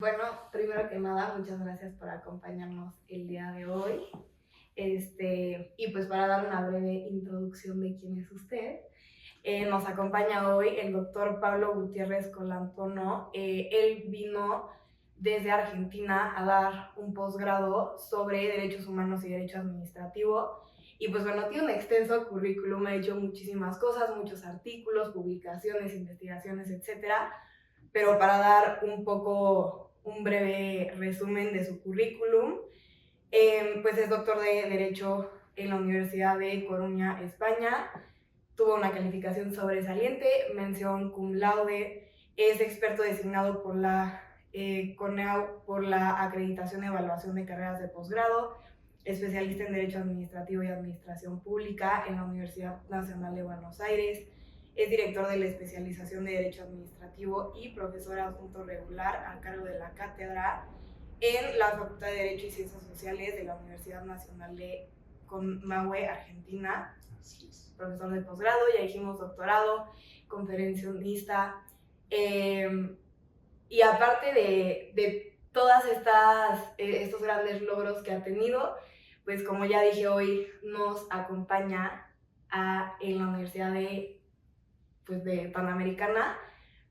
Bueno, primero que nada, muchas gracias por acompañarnos el día de hoy. Y pues para dar una breve introducción de quién es usted, nos acompaña hoy el doctor Pablo Gutiérrez Colantono. Él vino desde Argentina a dar un posgrado sobre derechos humanos y derecho administrativo. Y pues bueno, tiene un extenso currículum, ha hecho muchísimas cosas, muchos artículos, publicaciones, investigaciones, etcétera. Pero para dar un poco un breve resumen de su currículum, pues es doctor de Derecho en la Universidad de Coruña, España. Tuvo una calificación sobresaliente, mención cum laude, es experto designado por la CONEAU por la acreditación y evaluación de carreras de posgrado, especialista en Derecho Administrativo y Administración Pública en la Universidad Nacional de Buenos Aires, es director de la especialización de Derecho Administrativo y profesor adjunto regular a cargo de la cátedra en la Facultad de Derecho y Ciencias Sociales de la Universidad Nacional de Comahue, Argentina. Así es. Profesor de posgrado, ya dijimos doctorado, conferencionista. Y aparte de todas estos grandes logros que ha tenido, pues como ya dije hoy, nos acompaña en la Universidad de Panamericana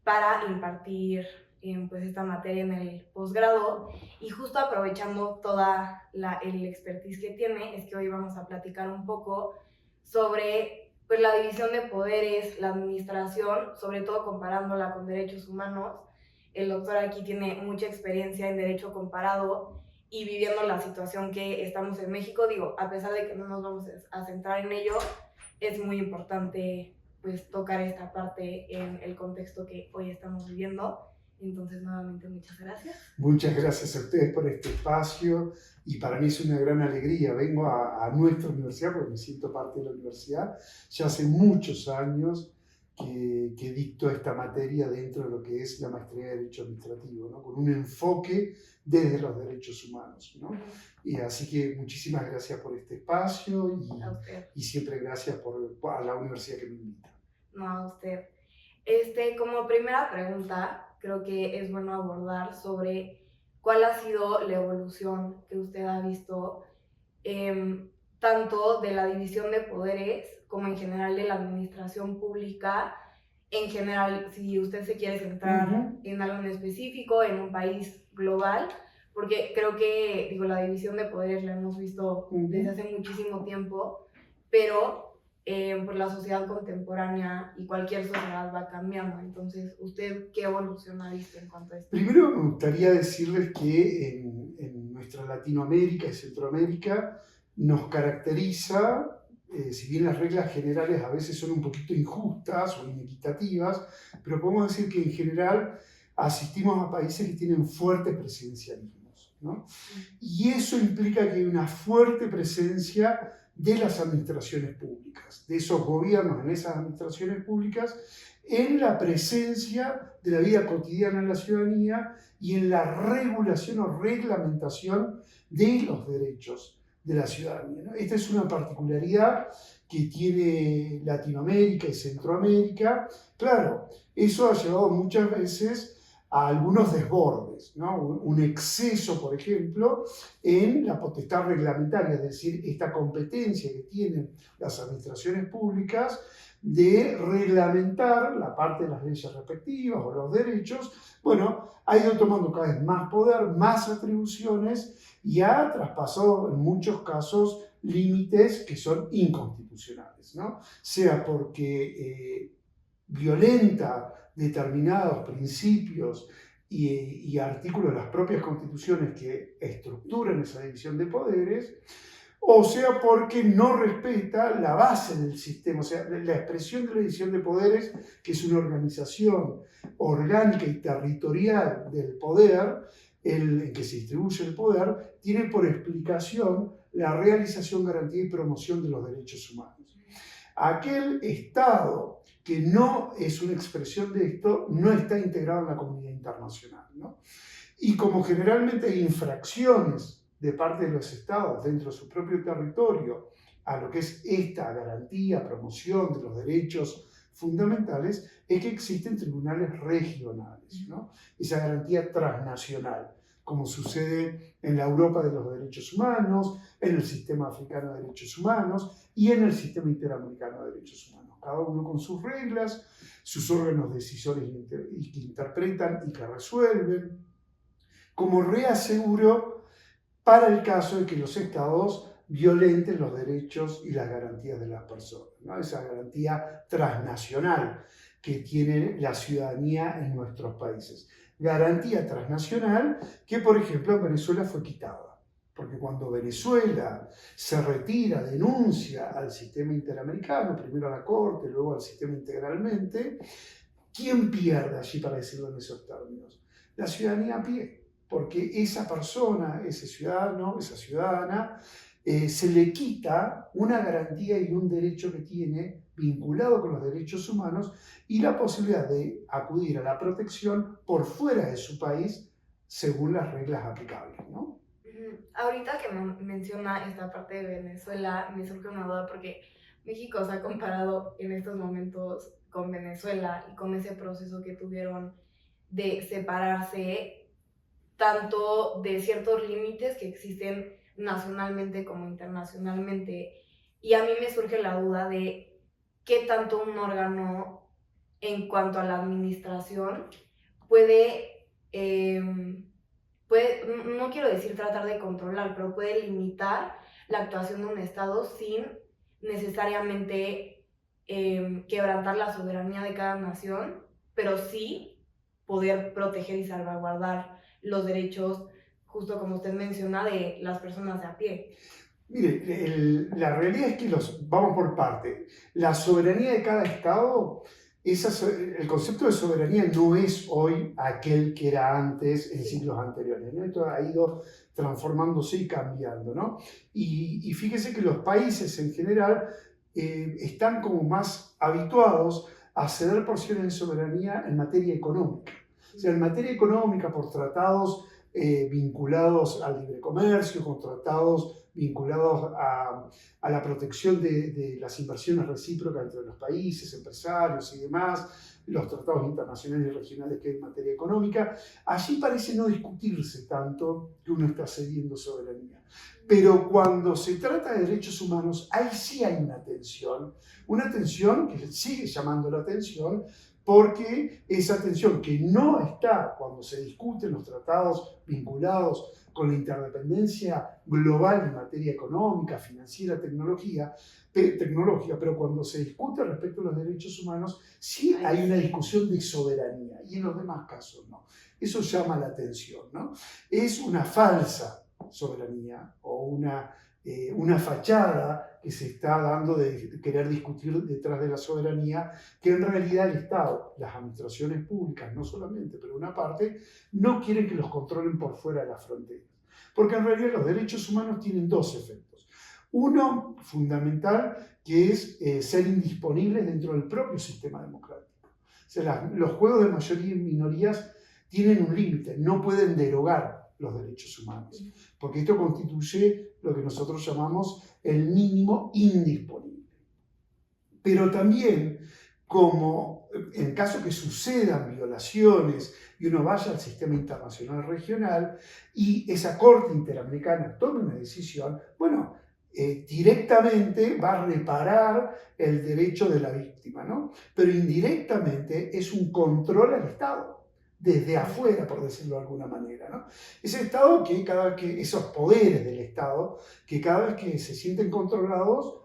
para impartir pues esta materia en el posgrado. Y justo aprovechando toda el expertise que tiene, es que hoy vamos a platicar un poco sobre pues, la división de poderes, la administración, sobre todo comparándola con derechos humanos. El doctor aquí tiene mucha experiencia en derecho comparado y viviendo la situación que estamos en México. Digo, a pesar de que no nos vamos a centrar en ello, es muy importante pues tocar esta parte en el contexto que hoy estamos viviendo. Entonces, nuevamente, muchas gracias. Muchas gracias a ustedes por este espacio y para mí es una gran alegría. Vengo a nuestra universidad porque me siento parte de la universidad. Ya hace muchos años que dicto esta materia dentro de lo que es la maestría de Derecho Administrativo, ¿no? Con un enfoque desde los derechos humanos, ¿no? Y así que muchísimas gracias por este espacio y siempre gracias a la universidad que me invita. No, a usted. Como primera pregunta, creo que es bueno abordar sobre cuál ha sido la evolución que usted ha visto, tanto de la división de poderes como en general de la administración pública. En general, si usted se quiere centrar en algo en específico, en un país global, porque creo que la división de poderes la hemos visto desde hace muchísimo tiempo, pero pues la sociedad contemporánea y cualquier sociedad va cambiando. Entonces, ¿usted qué evolución ha visto en cuanto a esto? Primero me gustaría decirles que en nuestra Latinoamérica y Centroamérica nos caracteriza, si bien las reglas generales a veces son un poquito injustas o inequitativas, pero podemos decir que en general asistimos a países que tienen fuertes presidencialismos, ¿no? Y eso implica que hay una fuerte presencia de las administraciones públicas, de esos gobiernos en esas administraciones públicas, en la presencia de la vida cotidiana de la ciudadanía y en la regulación o reglamentación de los derechos de la ciudadanía, ¿no? Esta es una particularidad que tiene Latinoamérica y Centroamérica. Claro, eso ha llevado muchas veces a algunos desbordes, ¿no? Un exceso, por ejemplo, en la potestad reglamentaria, es decir, esta competencia que tienen las administraciones públicas de reglamentar la parte de las leyes respectivas o los derechos. Bueno, ha ido tomando cada vez más poder, más atribuciones y ha traspasado en muchos casos límites que son inconstitucionales, ¿no? Sea porque violenta determinados principios y artículos de las propias constituciones que estructuran esa división de poderes, o sea porque no respeta la base del sistema, o sea, la expresión de la división de poderes, que es una organización orgánica y territorial del poder, en que se distribuye el poder, tiene por explicación la realización, garantía y promoción de los derechos humanos. Aquel Estado que no es una expresión de esto, no está integrado en la comunidad internacional, ¿no? Y como generalmente hay infracciones de parte de los Estados dentro de su propio territorio a lo que es esta garantía, promoción de los derechos fundamentales es que existen tribunales regionales, ¿no? Esa garantía transnacional, como sucede en la Europa de los derechos humanos, en el sistema africano de derechos humanos y en el sistema interamericano de derechos humanos. Cada uno con sus reglas, sus órganos decisores y que interpretan y que resuelven, como reaseguro para el caso de que los estados violenten los derechos y las garantías de las personas, ¿no? Esa garantía transnacional que tiene la ciudadanía en nuestros países. Garantía transnacional que, por ejemplo, en Venezuela fue quitada. Porque cuando Venezuela se retira, denuncia al sistema interamericano, primero a la Corte, luego al sistema integralmente, ¿quién pierde allí, para decirlo en esos términos? La ciudadanía a pie. Porque esa persona, ese ciudadano, esa ciudadana, se le quita una garantía y un derecho que tiene vinculado con los derechos humanos y la posibilidad de acudir a la protección por fuera de su país según las reglas aplicables, ¿no? Ahorita que menciona esta parte de Venezuela, me surge una duda porque México se ha comparado en estos momentos con Venezuela y con ese proceso que tuvieron de separarse tanto de ciertos límites que existen nacionalmente como internacionalmente. Y a mí me surge la duda de qué tanto un órgano en cuanto a la administración puede, no quiero decir tratar de controlar, pero puede limitar la actuación de un Estado sin necesariamente quebrantar la soberanía de cada nación, pero sí poder proteger y salvaguardar los derechos, justo como usted menciona, de las personas de a pie. Mire, la realidad es que vamos por parte. La soberanía de cada Estado, el concepto de soberanía no es hoy aquel que era antes en siglos anteriores, ¿no? Esto ha ido transformándose y cambiando, ¿no? Y fíjese que los países en general están como más habituados a ceder porciones de soberanía en materia económica. O sea, en materia económica, por tratados vinculados al libre comercio, con tratados vinculados a la protección de las inversiones recíprocas entre los países, empresarios y demás, los tratados internacionales y regionales que hay en materia económica, allí parece no discutirse tanto que uno está cediendo soberanía. Pero cuando se trata de derechos humanos, ahí sí hay una tensión que sigue llamando la atención, porque esa tensión que no está cuando se discuten los tratados vinculados con la interdependencia global en materia económica, financiera, tecnológica, pero cuando se discute respecto a los derechos humanos, sí hay una discusión de soberanía, y en los demás casos no. Eso llama la atención, ¿no? Es una falsa soberanía o una fachada que se está dando de querer discutir detrás de la soberanía, que en realidad el Estado, las administraciones públicas, no solamente, pero una parte, no quieren que los controlen por fuera de las fronteras. Porque en realidad los derechos humanos tienen dos efectos. Uno fundamental, que es ser indisponibles dentro del propio sistema democrático. O sea, los juegos de mayoría y minorías tienen un límite, no pueden derogar los derechos humanos, porque esto constituye lo que nosotros llamamos el mínimo indisponible. Pero también, como en caso que sucedan violaciones y uno vaya al sistema internacional regional y esa Corte Interamericana tome una decisión, bueno, directamente va a reparar el derecho de la víctima, ¿no? Pero indirectamente es un control al Estado, desde afuera, por decirlo de alguna manera, ¿no? Ese Estado esos poderes del Estado, que cada vez que se sienten controlados,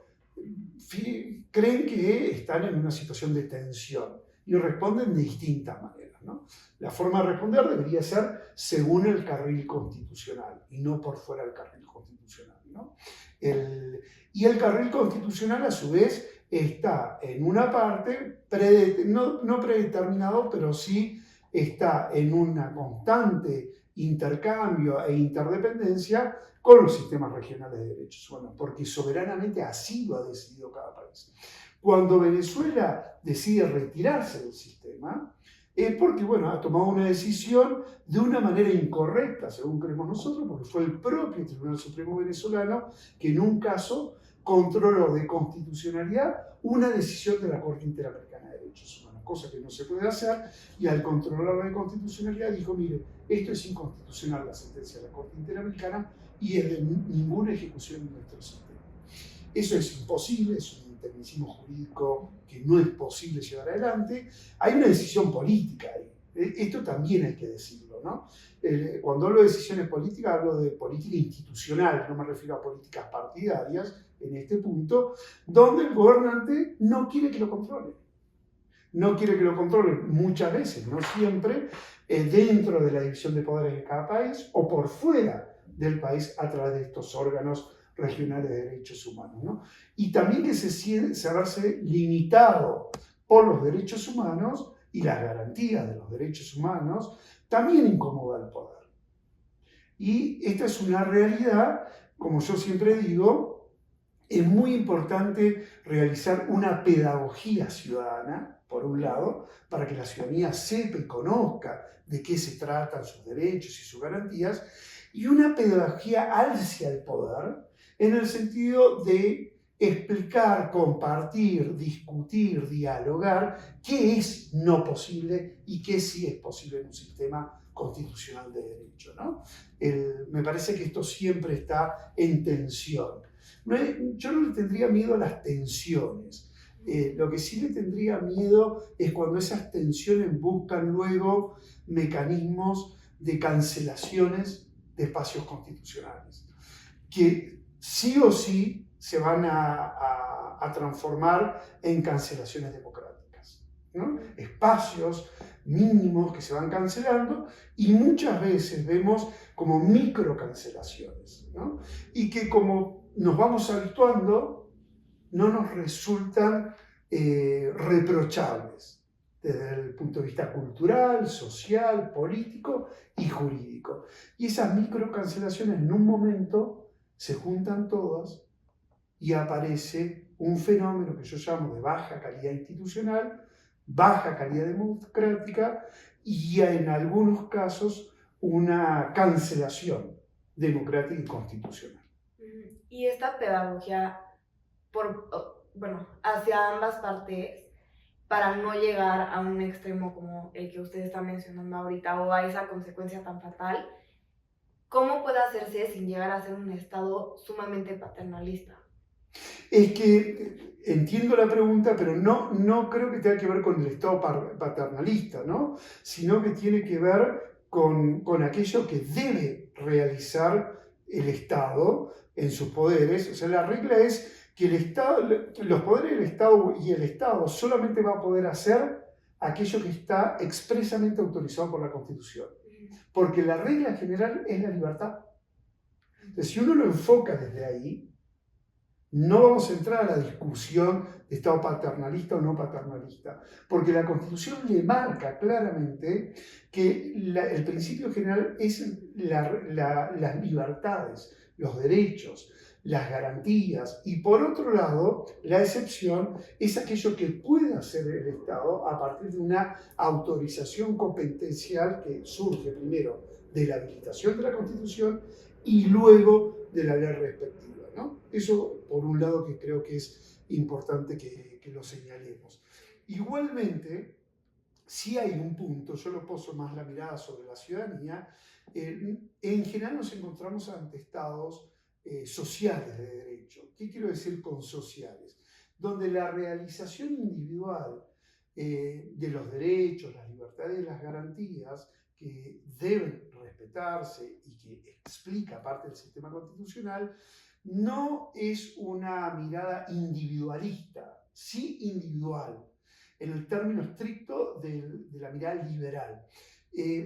creen que están en una situación de tensión y responden de distintas maneras, ¿no? La forma de responder debería ser según el carril constitucional y no por fuera del carril constitucional, ¿no? Y el carril constitucional, a su vez, está en una parte, no predeterminado, pero sí está en un constante intercambio e interdependencia con los sistemas regionales de derechos humanos, porque soberanamente así lo ha decidido cada país. Cuando Venezuela decide retirarse del sistema, es porque, bueno, ha tomado una decisión de una manera incorrecta, según creemos nosotros, porque fue el propio Tribunal Supremo venezolano que en un caso controló de constitucionalidad una decisión de la Corte Interamericana de derechos humanos, cosa que no se puede hacer, y al controlar la inconstitucionalidad dijo, mire, esto es inconstitucional, la sentencia de la Corte Interamericana, y es de ninguna ejecución en nuestro sistema. Eso es imposible, es un tecnicismo jurídico que no es posible llevar adelante. Hay una decisión política ahí. Esto también hay que decirlo, ¿no? Cuando hablo de decisiones políticas, hablo de política institucional, no me refiero a políticas partidarias en este punto, donde el gobernante no quiere que lo controle. No quiere que lo controle muchas veces, no siempre, dentro de la división de poderes de cada país o por fuera del país a través de estos órganos regionales de derechos humanos, ¿no? Y también que se verse limitado por los derechos humanos y las garantías de los derechos humanos, también incomoda al poder. Y esta es una realidad, como yo siempre digo, es muy importante realizar una pedagogía ciudadana, por un lado, para que la ciudadanía sepa y conozca de qué se tratan sus derechos y sus garantías, y una pedagogía hacia el poder, en el sentido de explicar, compartir, discutir, dialogar qué es no posible y qué sí es posible en un sistema constitucional de derecho, ¿no? Me parece que esto siempre está en tensión. Yo no le tendría miedo a las tensiones. Lo que sí le tendría miedo es cuando esas tensiones buscan luego mecanismos de cancelaciones de espacios constitucionales, que sí o sí se van a transformar en cancelaciones democráticas, ¿no? Espacios mínimos que se van cancelando y muchas veces vemos como microcancelaciones, ¿no? Y que como nos vamos habituando, no nos resultan reprochables desde el punto de vista cultural, social, político y jurídico. Y esas microcancelaciones en un momento se juntan todas y aparece un fenómeno que yo llamo de baja calidad institucional, baja calidad democrática y en algunos casos una cancelación democrática y constitucional. Y esta pedagogía, hacia ambas partes, para no llegar a un extremo como el que usted está mencionando ahorita o a esa consecuencia tan fatal, ¿cómo puede hacerse sin llegar a ser un Estado sumamente paternalista? Es que entiendo la pregunta, pero no creo que tenga que ver con el Estado paternalista, ¿no? Sino que tiene que ver con aquello que debe realizar el Estado en sus poderes. O sea, la regla es que el Estado, los poderes del Estado y el Estado solamente va a poder hacer aquello que está expresamente autorizado por la Constitución. Porque la regla general es la libertad. Entonces, si uno lo enfoca desde ahí, no vamos a entrar a la discusión de Estado paternalista o no paternalista, porque la Constitución le marca claramente que el principio general es las libertades, los derechos, las garantías, y por otro lado, la excepción es aquello que puede hacer el Estado a partir de una autorización competencial que surge primero de la habilitación de la Constitución y luego de la ley respectiva, ¿no? Eso, por un lado, que creo que es importante que lo señalemos. Igualmente, si hay un punto, yo lo poso más la mirada sobre la ciudadanía, en general nos encontramos ante estados sociales de derecho. ¿Qué quiero decir con sociales? Donde la realización individual de los derechos, las libertades y las garantías que deben respetarse y que explica parte del sistema constitucional, no es una mirada individualista, sí individual, en el término estricto de la mirada liberal,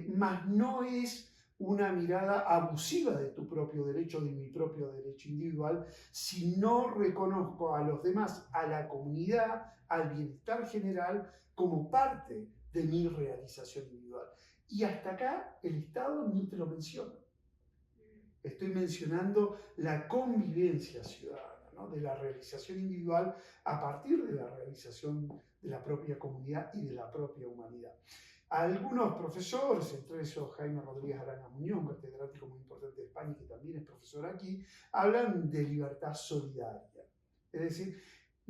mas no es una mirada abusiva de tu propio derecho, de mi propio derecho individual, si no reconozco a los demás, a la comunidad, al bienestar general, como parte de mi realización individual. Y hasta acá el Estado ni te lo menciona. Estoy mencionando la convivencia ciudadana, ¿no? De la realización individual a partir de la realización de la propia comunidad y de la propia humanidad. Algunos profesores, entre esos Jaime Rodríguez Arana Muñoz, un catedrático muy importante de España que también es profesor aquí, hablan de libertad solidaria. Es decir,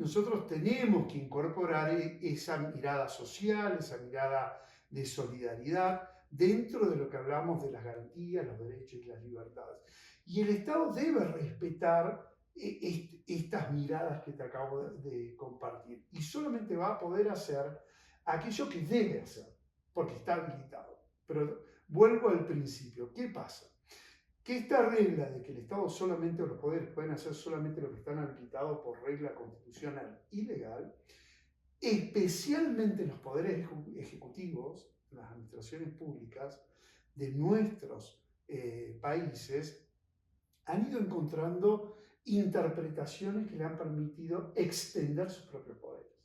nosotros tenemos que incorporar esa mirada social, esa mirada de solidaridad dentro de lo que hablamos de las garantías, los derechos y las libertades. Y el Estado debe respetar estas miradas que te acabo de compartir. Y solamente va a poder hacer aquello que debe hacer, porque está habilitado. Pero vuelvo al principio. ¿Qué pasa? Que esta regla de que el Estado solamente, o los poderes pueden hacer solamente lo que están habilitados por regla constitucional y legal, especialmente los poderes ejecutivos, las administraciones públicas de nuestros países, han ido encontrando interpretaciones que le han permitido extender sus propios poderes.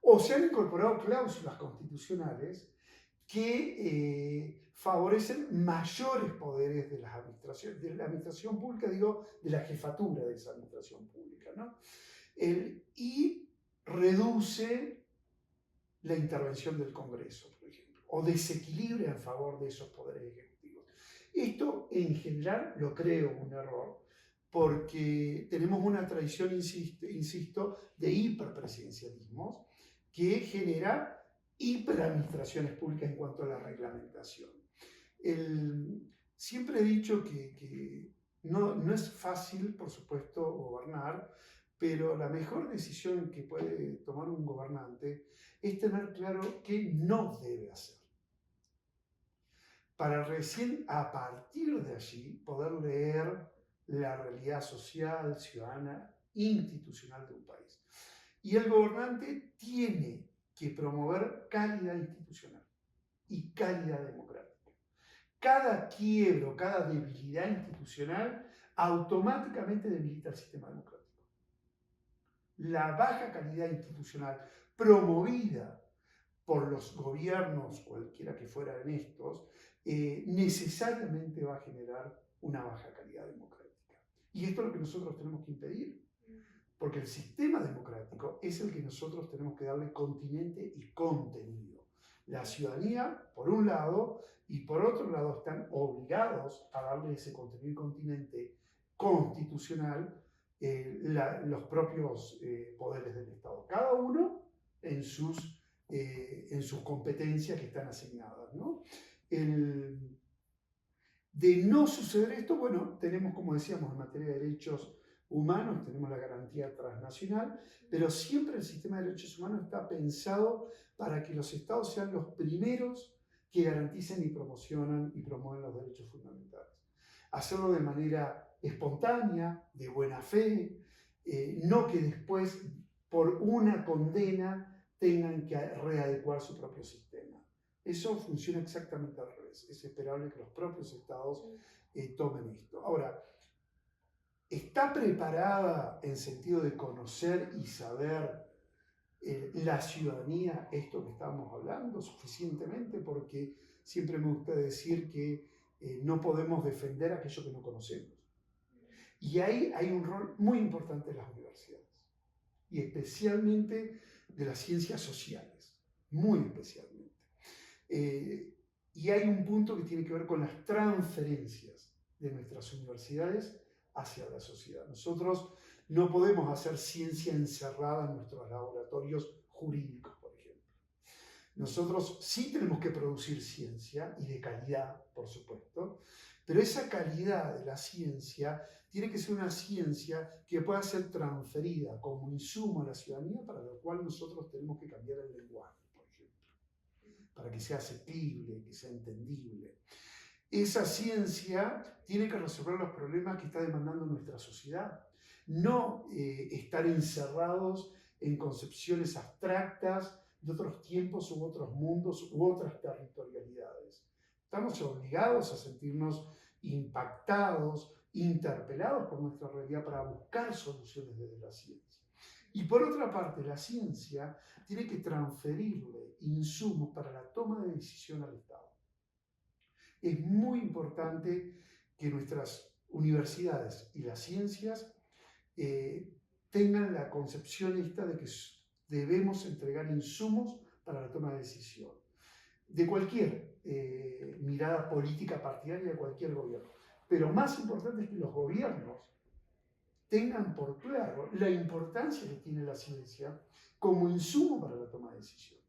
O se han incorporado cláusulas constitucionales que favorecen mayores poderes de las administraciones, de la administración pública, digo, de la jefatura de esa administración pública, ¿no? Y reduce la intervención del Congreso, por ejemplo, o desequilibra en favor de esos poderes ejecutivos. Esto, en general, lo creo un error, porque tenemos una tradición, insisto, de hiperpresidencialismos que genera hiperadministraciones públicas en cuanto a la reglamentación. Siempre he dicho que no es fácil, por supuesto, gobernar, pero la mejor decisión que puede tomar un gobernante es tener claro qué no debe hacer, para recién a partir de allí poder leer la realidad social, ciudadana, institucional de un país. Y el gobernante tiene que promover calidad institucional y calidad democrática. Cada quiebro, cada debilidad institucional automáticamente debilita el sistema democrático. La baja calidad institucional promovida por los gobiernos, cualquiera que fueran estos, necesariamente va a generar una baja calidad democrática. Y esto es lo que nosotros tenemos que impedir, porque el sistema democrático es el que nosotros tenemos que darle continente y contenido. La ciudadanía, por un lado, y por otro lado están obligados a darle ese contenido y continente constitucional los propios poderes del Estado, cada uno en sus competencias que están asignadas, ¿no? De no suceder esto, bueno, tenemos, como decíamos, en materia de derechos humanos, tenemos la garantía transnacional, pero siempre el sistema de derechos humanos está pensado para que los estados sean los primeros que garanticen y promocionan y promueven los derechos fundamentales. Hacerlo de manera espontánea, de buena fe, no que después, por una condena, tengan que readecuar su propio sistema. Eso funciona exactamente al revés. Es esperable que los propios estados tomen esto. Ahora, ¿está preparada en sentido de conocer y saber la ciudadanía esto que estamos hablando suficientemente? Porque siempre me gusta decir que no podemos defender aquello que no conocemos. Y ahí hay un rol muy importante de las universidades, y especialmente de las ciencias sociales, muy especialmente. Y hay un punto que tiene que ver con las transferencias de nuestras universidades hacia la sociedad. Nosotros no podemos hacer ciencia encerrada en nuestros laboratorios jurídicos, por ejemplo. Nosotros sí tenemos que producir ciencia, y de calidad, por supuesto, pero esa calidad de la ciencia tiene que ser una ciencia que pueda ser transferida como insumo a la ciudadanía, para lo cual nosotros tenemos que cambiar el lenguaje, por ejemplo, para que sea asequible, que sea entendible. Esa ciencia tiene que resolver los problemas que está demandando nuestra sociedad, no estar encerrados en concepciones abstractas de otros tiempos u otros mundos u otras territorialidades. Estamos obligados a sentirnos impactados, interpelados por nuestra realidad para buscar soluciones desde la ciencia. Y por otra parte, la ciencia tiene que transferirle insumos para la toma de decisión al Estado. Es muy importante que nuestras universidades y las ciencias tengan la concepción esta de que debemos entregar insumos para la toma de decisión, de cualquier mirada política partidaria de cualquier gobierno. Pero más importante es que los gobiernos tengan por claro la importancia que tiene la ciencia como insumo para la toma de decisiones.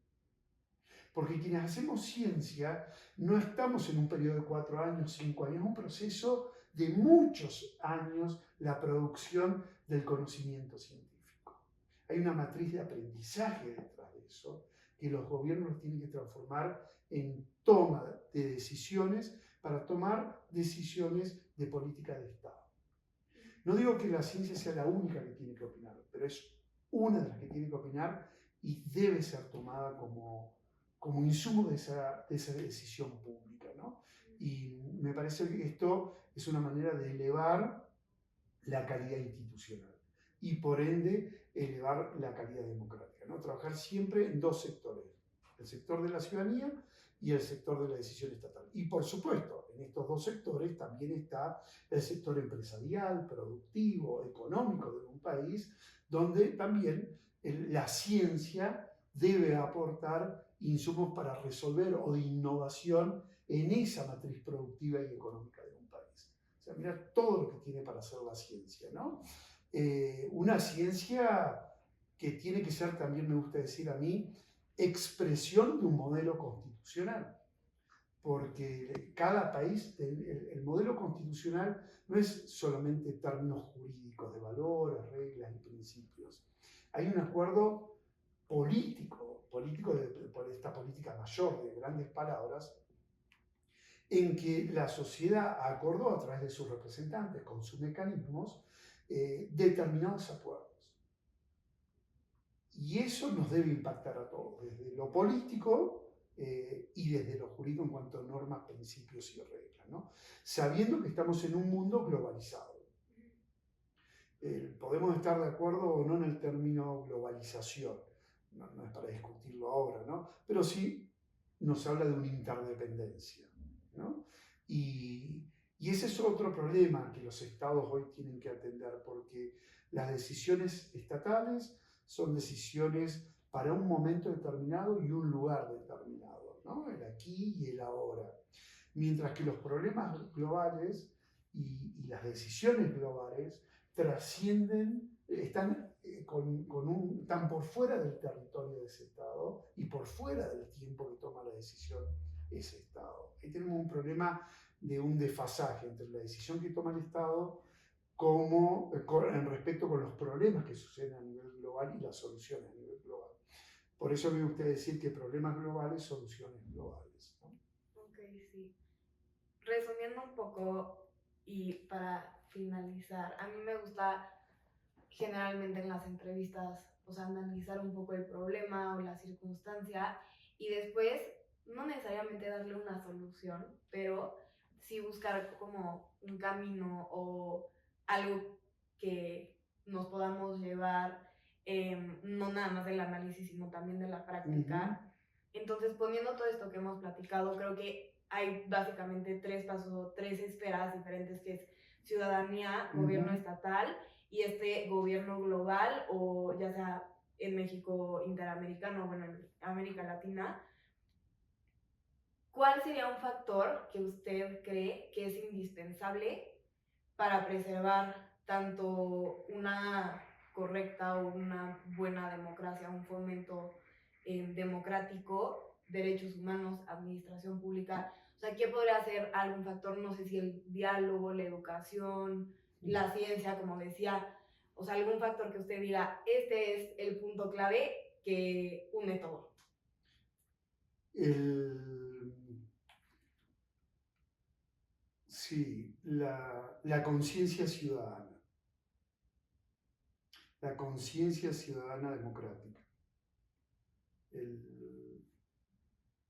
Porque quienes hacemos ciencia no estamos en un periodo de 4 años, 5 años, es un proceso de muchos años la producción del conocimiento científico. Hay una matriz de aprendizaje detrás de eso que los gobiernos tienen que transformar en toma de decisiones para tomar decisiones de política de Estado. No digo que la ciencia sea la única que tiene que opinar, pero es una de las que tiene que opinar y debe ser tomada como insumo de esa decisión pública, ¿no? Y me parece que esto es una manera de elevar la calidad institucional y por ende elevar la calidad democrática, ¿no? Trabajar siempre en dos sectores, el sector de la ciudadanía y el sector de la decisión estatal. Y por supuesto, en estos dos sectores también está el sector empresarial, productivo, económico de un país, donde también la ciencia debe aportar insumos para resolver o de innovación en esa matriz productiva y económica de un país. O sea, mirar todo lo que tiene para hacer la ciencia, ¿no? Una ciencia que tiene que ser, también me gusta decir a mí, expresión de un modelo constitucional, porque cada país, el modelo constitucional no es solamente términos jurídicos de valores, reglas y principios. Hay un acuerdo político por esta política mayor de grandes palabras, en que la sociedad acordó a través de sus representantes, con sus mecanismos, determinados acuerdos. Y eso nos debe impactar a todos, desde lo político y desde lo jurídico en cuanto a normas, principios y reglas, ¿no? Sabiendo que estamos en un mundo globalizado. Podemos estar de acuerdo o no en el término globalización, no es para discutirlo ahora, ¿no? Pero sí nos habla de una interdependencia, ¿no? Y ese es otro problema que los estados hoy tienen que atender, porque las decisiones estatales son decisiones para un momento determinado y un lugar determinado, ¿no? El aquí y el ahora. Mientras que los problemas globales y las decisiones globales trascienden, están por fuera del territorio de ese Estado y por fuera del tiempo que toma la decisión ese Estado. Ahí tenemos un problema de un desfasaje entre la decisión que toma el Estado en respecto con los problemas que suceden a nivel global y las soluciones a nivel global. Por eso me gusta decir que problemas globales, soluciones globales, ¿no? Ok, sí. Resumiendo un poco y para finalizar, a mí me gusta generalmente en las entrevistas, o sea, analizar un poco el problema o la circunstancia y después no necesariamente darle una solución, pero sí buscar como un camino o algo que nos podamos llevar, no nada más del análisis, sino también de la práctica. Entonces, poniendo todo esto que hemos platicado, creo que hay básicamente tres pasos, tres esferas diferentes, que es ciudadanía, gobierno estatal y este gobierno global, o ya sea en México interamericano, bueno, en América Latina. ¿Cuál sería un factor que usted cree que es indispensable para preservar tanto una correcta o una buena democracia, un fomento democrático, derechos humanos, administración pública? O sea, ¿qué podría ser algún factor? No sé si el diálogo, la educación, la ciencia, como decía, o sea, algún factor que usted diga, este es el punto clave que une todo. Sí, la conciencia ciudadana. La conciencia ciudadana democrática.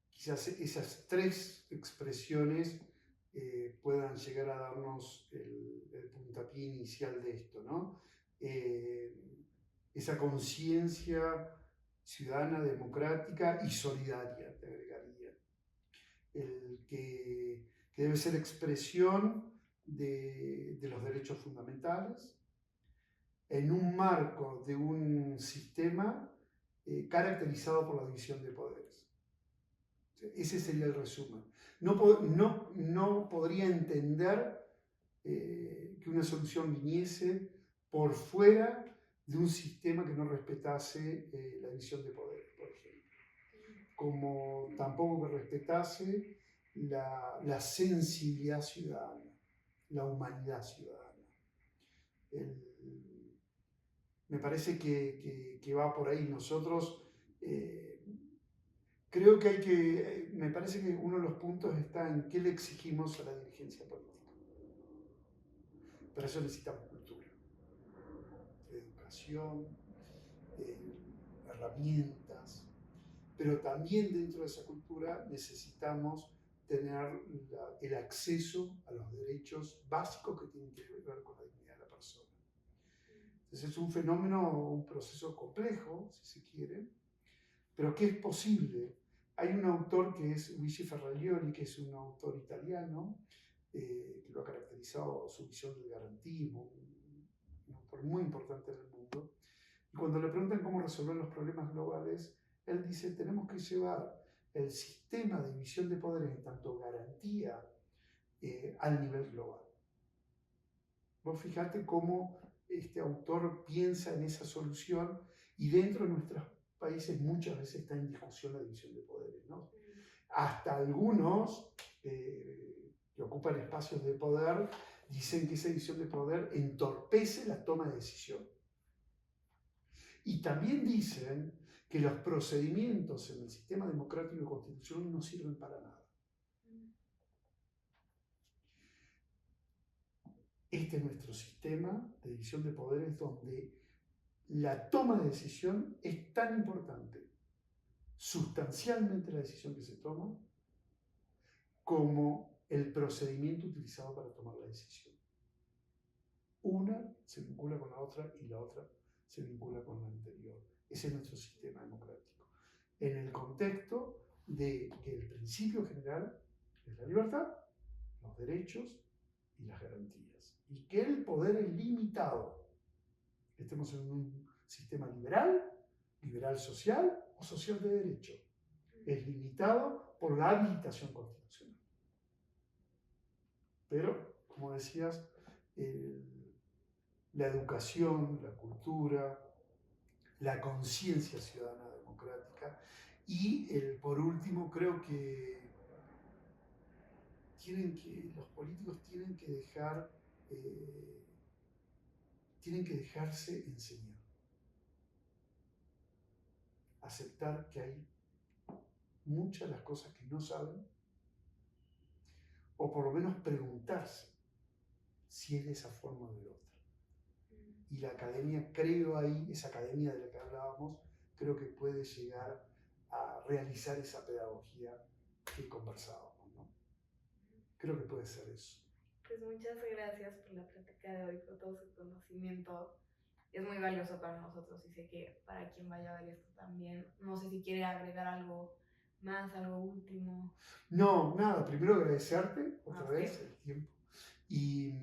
Quizás esas tres expresiones puedan llegar a darnos el puntapié inicial de esto, ¿no? Esa conciencia ciudadana, democrática y solidaria, te agregaría. Que debe ser expresión de los derechos fundamentales en un marco de un sistema caracterizado por la división de poderes. Ese sería el resumen. No podría entender que una solución viniese por fuera de un sistema que no respetase la división de poderes, por ejemplo. Como tampoco que respetase la sensibilidad ciudadana, la humanidad ciudadana. Me parece que va por ahí. Nosotros creo que me parece que uno de los puntos está en qué le exigimos a la dirigencia política. Para eso necesitamos cultura, educación, herramientas, pero también dentro de esa cultura necesitamos tener el acceso a los derechos básicos que tienen que ver con la dignidad de la persona. Entonces es un fenómeno, un proceso complejo, si se quiere, pero que es posible. Hay un autor que es Luigi Ferrajoli, que es un autor italiano, que lo ha caracterizado su visión del garantismo, un autor muy importante en el mundo. Y cuando le preguntan cómo resolver los problemas globales, él dice, tenemos que llevar el sistema de división de poderes en tanto garantía al nivel global. Vos fijate cómo este autor piensa en esa solución y dentro de nuestros países muchas veces está en discusión la división de poderes, ¿no? Hasta algunos que ocupan espacios de poder dicen que esa división de poder entorpece la toma de decisión. Y también dicen que los procedimientos en el sistema democrático y constitucional no sirven para nada. Este es nuestro sistema de división de poderes donde la toma de decisión es tan importante, sustancialmente la decisión que se toma, como el procedimiento utilizado para tomar la decisión. Una se vincula con la otra y la otra se vincula con la anterior. Ese es nuestro sistema democrático. En el contexto de que el principio general es la libertad, los derechos y las garantías. Y que el poder es limitado. Estemos en un sistema liberal, liberal social o social de derecho. Es limitado por la habilitación constitucional. Pero, como decías, la educación, la cultura, la conciencia ciudadana democrática y, por último, creo que los políticos tienen que dejarse enseñar. Aceptar que hay muchas de las cosas que no saben, o por lo menos preguntarse si es de esa forma o de otra. Y la academia, creo ahí, esa academia de la que hablábamos, creo que puede llegar a realizar esa pedagogía que conversábamos, ¿no? Creo que puede ser eso. Pues muchas gracias por la plática de hoy, por todo su conocimiento. Es muy valioso para nosotros y sé que para quien vaya a ver esto también. No sé si quiere agregar algo más, algo último. No, nada, primero agradecerte otra vez el tiempo y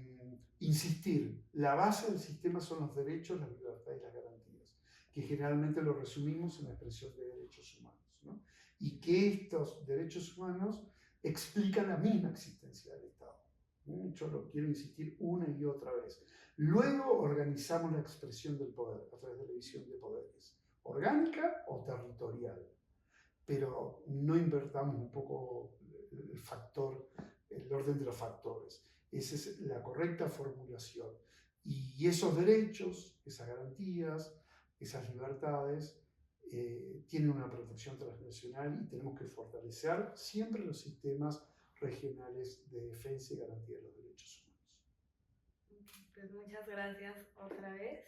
insistir, la base del sistema son los derechos, las libertades y las garantías, que generalmente lo resumimos en la expresión de derechos humanos, ¿no? Y que estos derechos humanos explican la misma existencia del Estado. Yo lo quiero insistir una y otra vez. Luego organizamos la expresión del poder a través de la división de poderes, orgánica o territorial. Pero no invertamos un poco el orden de los factores. Esa es la correcta formulación. Y esos derechos, esas garantías, esas libertades, tienen una protección transnacional y tenemos que fortalecer siempre los sistemas regionales de defensa y garantía de los derechos humanos. Pues muchas gracias otra vez.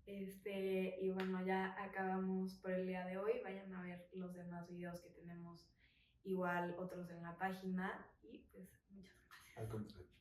Y bueno, ya acabamos por el día de hoy. Vayan a ver los demás videos que tenemos, igual otros en la página. Y pues muchas gracias. Al contrario.